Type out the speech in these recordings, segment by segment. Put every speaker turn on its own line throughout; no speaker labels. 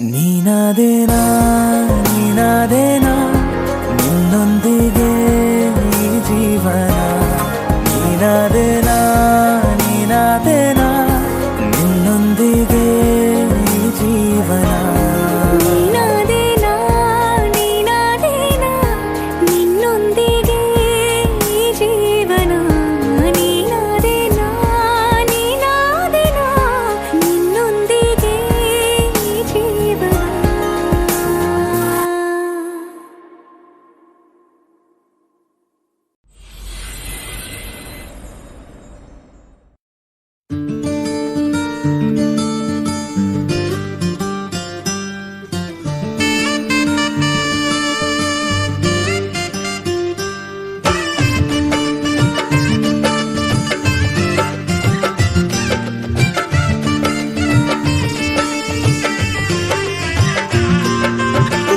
ನೀನಾದೇನಾ ನೀನಾದೇನಾ ನಿನ್ನೊಂದಿಗೆ ಈ ಜೀವನ ನೀನಾದೇನಾ ನೀನಾದೇನಾ ನಿನ್ನೊಂದಿಗೆ ಈ ಜೀವನ
ನೀನಾದೇನಾ ನೀನಾದೇನಾ ನಿನ್ನೊಂದಿಗೆ ಈ ಜೀವನ ನೀನಾದೇನಾ ನೀನಾದೇನಾ ನಿನ್ನೊಂದಿಗೆ ಈ ಜೀವನ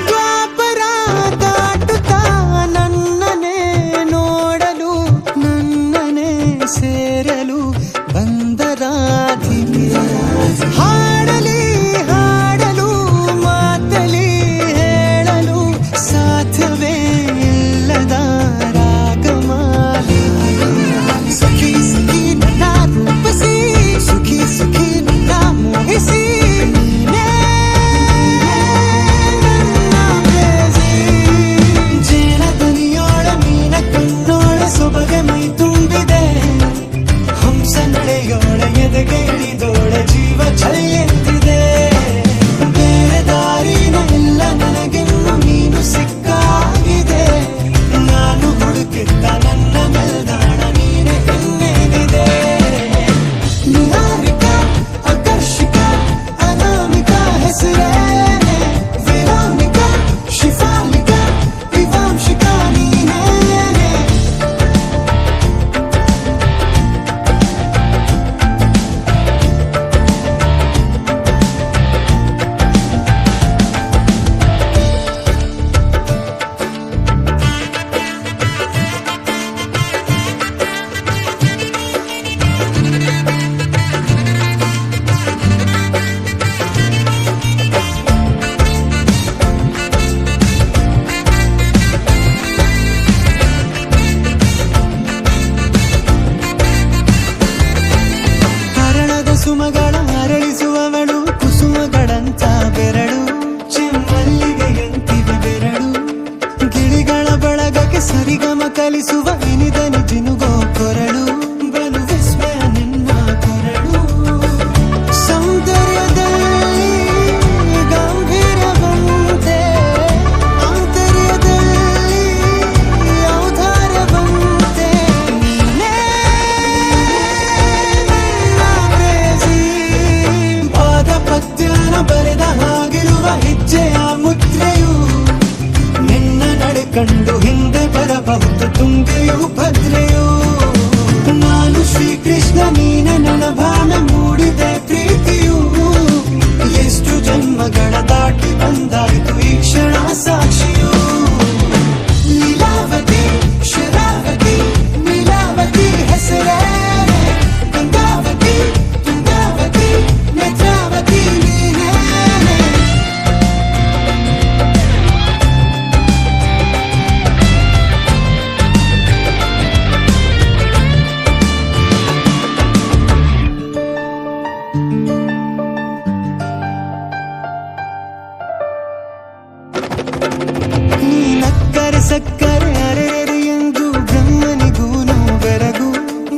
ದ್ವಾಪರ ದಾಟುತ್ತಾ ನನ್ನನೆ ನೋಡಲು ನನ್ನನೆ ಸೇರಲು ಬಂದರಾಧಿಪಿ ಹಾಡಲಿ ಹಾಡಲು ಮಾತಲಿ ಹೇಳಲು ಸಾಧ್ಯವೇ ಇಲ್ಲದ ರಾಗಮಾಲಿ ಸಖಿ ಸಖಿ ನನ್ನ ರೂಪಿಸಿ ಸುಖಿ ಸುಖಿ ನನ್ನ ಮೋಹಿಸಿ ನೀನೇ ಜೇನದನಿಯೋಳ ಮೀನ ಕಣ್ಣೋಳ ಸೊಬಗೆ ಮೈ ತುಂಬಿದೆ ಹಂಸ ನಡೆಯೋಳ ಎದೆಗೆ ಇಳಿದೋಳ ಜೀವ ಚಳಿಯೆಂದಿದೆ ಬೇರೆ ದಾರಿನ ಇಲ್ಲ ನನಗೆನ್ನು ನೀನು ಸಿಕ್ಕಾಗಿದೆ ನಾನು ಹುಡುಕಿದ್ದ ನನ್ನ ನಿಲ್ದಾಣ ನೀನೆ ಇನ್ನೇನಿದೆ ನಿಹಾರಿಕ ಆಕರ್ಷಿಕ ಅನಾಮಿಕ ಹೆಸರೇನೆ ವಿರಾಮಿಕ ಶಿಫಾಲಿಕ ವಿವಾಂಶಿಕ ನೀನೇನೆ ಹರಣದ ಸುಮಗಳ ಅರಳಿಸುವವಳು ಕುಸುಮಗಳಂತ ಬೆರಳು ಚೆಮ್ಮಲ್ಲಿಗೆಯಂತಿವೆ ಬೆರಳು ಗಿಳಿಗಳ ಬಳಗಕ್ಕೆ ಸರಿಗಮ ಕಲಿಸುವ ಇನಿದನಿ ಜಿನುಗೋ ಕೊರಳು ಬಲು ವಿಸ್ಮಯ ನಿನ್ನ ಕೊರಳು ಸೌಂದರ್ಯದಲ್ಲಿ ಗಂಭೀರವಂತೆ ಆಂತರ್ಯದಲ್ಲಿ ಔದಾರ್ಯವಂತೆ ನೀನೇ ಪಾದ ಪದ್ಯನ ಬರೆದ ಹಾಗಿರುವ ಹೆಜ್ಜೆಯ ಮುದ್ರೆಯು ನಿನ್ನ ನಡೆ ಕಂಡು ಹಿಂದೆ ಬರಬಹುದು ತುಂಗೆಯು ಭದ್ರೆಯು ನಾನು ಶ್ರೀಕೃಷ್ಣ ನೀನೆ ನನ್ನ ಭಾನ ಮೂಡಿದೆ ಪ್ರೀತಿಯು ಎಷ್ಟು ಜನ್ಮಗಳ ದಾಟಿ ಬಂದಾಯಿತು ಈ ಕ್ಷಣ ಸಾಕ್ಷಿಯು ಲೀಲಾವತಿ ಶರಾವತಿ ನೀಲಾವತಿ ಹೆಸರೇನೆ ಗಂಗಾವತಿ ತುಂಗಾವತಿ ನೇತ್ರಾವತಿ ನೀನೇನೆ ನೀ ನಕ್ಕರೆ ಸಕ್ಕರೆ ಅರೆರೆ ಎಂದು ಬ್ರಹ್ಮನಿಗೂನು ಬೆರಗು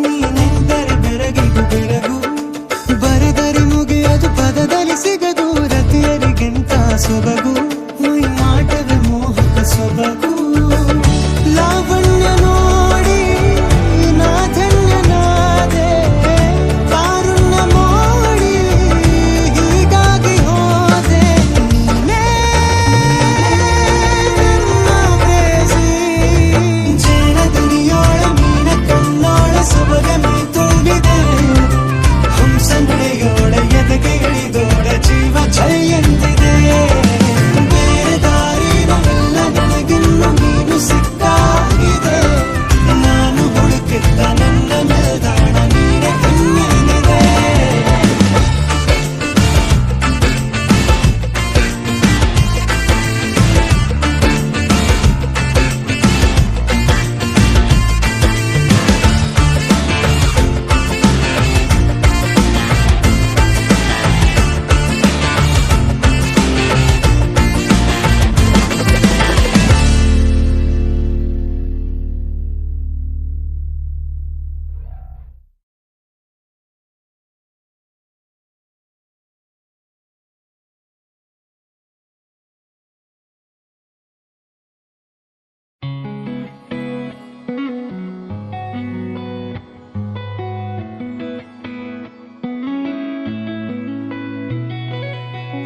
ನೀನೆಂದರೆ ಬೆರಗಿಗೂ ಬೆರಗು ಬರೆದರೆ ಮುಗಿಯದು ಪದದಲ್ಲಿ ಸಿಗದು ರತಿಯರಿಗಿಂತ ಸೊಬಗು ಮೈ ಮಾಟವೇ ಮೋಹಕ ಸೊಬಗು ಲಾವಣ್ಯ ನೋಡಿ ನಾ ಧನ್ಯನಾದೆ ಕಾರುಣ್ಯ ಮೋಡಿ ಹೀಗಾಗಿ ಹೋದೆ ನೀನೇ ನನ್ನ ಪ್ರೇಯಸಿ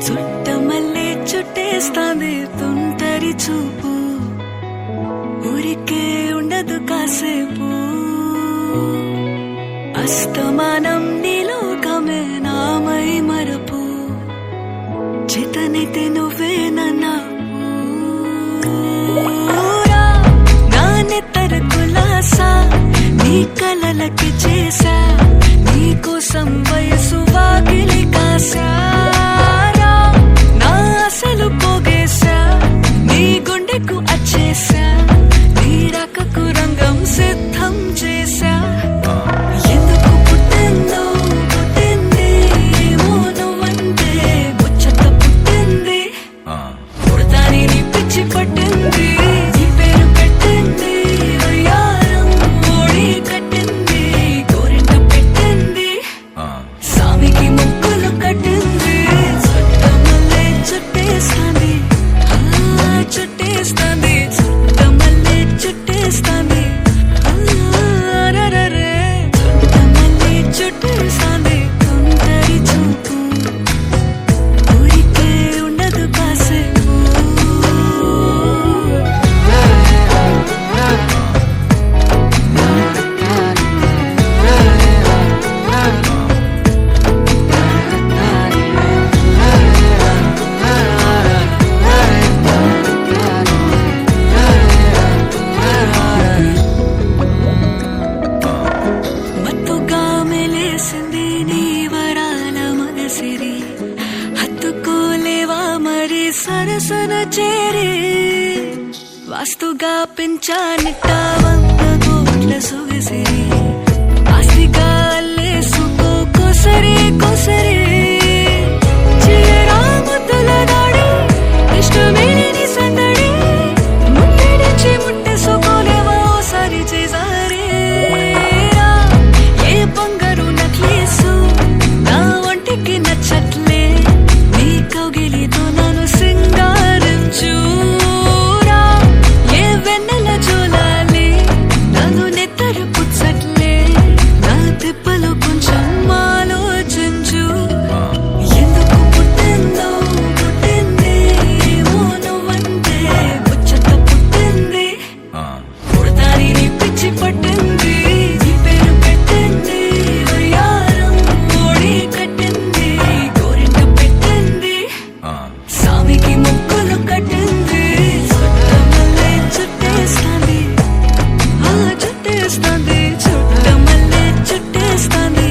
చుట్టమల్లే చుట్టేస్తాంది తుంటరి చూపు ఊరికే ఉండదు కాసేపు అస్తమానం నీలోకమే నామై మరపు చేతనైతే నువ్వే నన్నా నా నెత్తర కులాసా నీ కలలకి చేసా నీ కోసం వయసు వాకిలి కాసారా నా అసలు పోగేశా నీ గుండెకు అచ్చేసా నీ రకకు రంగం సిద్ధం చేశా ఎందుకు పుట్టిందో పుట్టింది ఏమో నువ్వంటే ముచ్చట పుట్టింది పుడతాని నీ పిచ్చి పట్టింది నీ పేరు పెట్టింది వయ్యారం ఓడి కట్టింది గోరింట పెట్టింది సామికి ముక్కులు కట్టింది చుట్టమల్లే చుట్టేస్తాంది చుట్టేస్తాంది చుట్టమల్లే చుట్టేస్తాంది రరరే చుట్టమల్లే చుట్టేస్తాంది తుంటరి చూపు ఊరికే ఉండదు కాసేపు మత్తుగా మెలేసింది నీ వరాల మగసిరి హత్తుకోలేవా మరి సరసన చేరి వాస్తుగా పెంచానిట్ట 100 కోట్ల సొగసిరి ఆస్తిగా అల్లేసుకో కొసరి కొసరి చేయరా ముద్దుల దాడి ఇష్టమేని సందడి ముట్టడిచి ముట్టేసుకోలేవా ఓసారి చేసారి ఏ బంగారు నక్లీసు నా ఒంటికి నచ్చట్లే నీ కౌగిలితో నన్ను సింగారించురా ఏ వెన్నెల జోలాలి నన్ను నెత్తరు పుచ్చట్లే నా తిప్పలు కొంచెం ఆలోచించు ఎందుకు పుట్టిందో పుట్టింది ఏమో నువ్వంటే ముచ్చట పుట్టింది పుడతాని నీ పిచ్చి పట్టింది నీ పేరు పెట్టింది వయ్యారం ఓడి కట్టింది గోరింట పెట్టింది సామికి ముక్కులు కట్టింది చుట్టమల్లే చుట్టేస్తాంది చుట్టేస్తాంది చుట్టమల్లే చుట్టేస్తాంది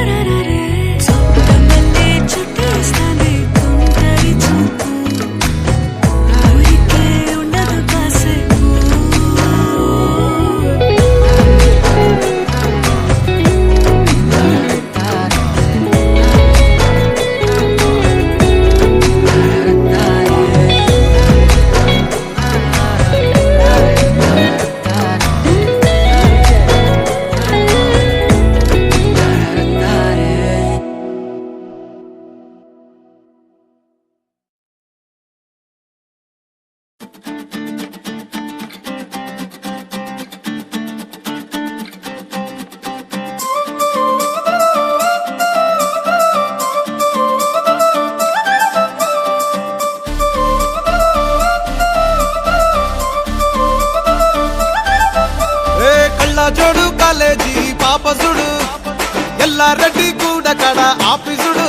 రరరే చుట్టమల్లే చుట్టేస్తాంది తుంటరి చూపు ఊరికే ఉండదు కాసేపు
ఏ కళ్ళ జోడు కాలేజీ పాపసుడు ఎల్లారెడ్డి కూడా కడ ఆఫీసుడు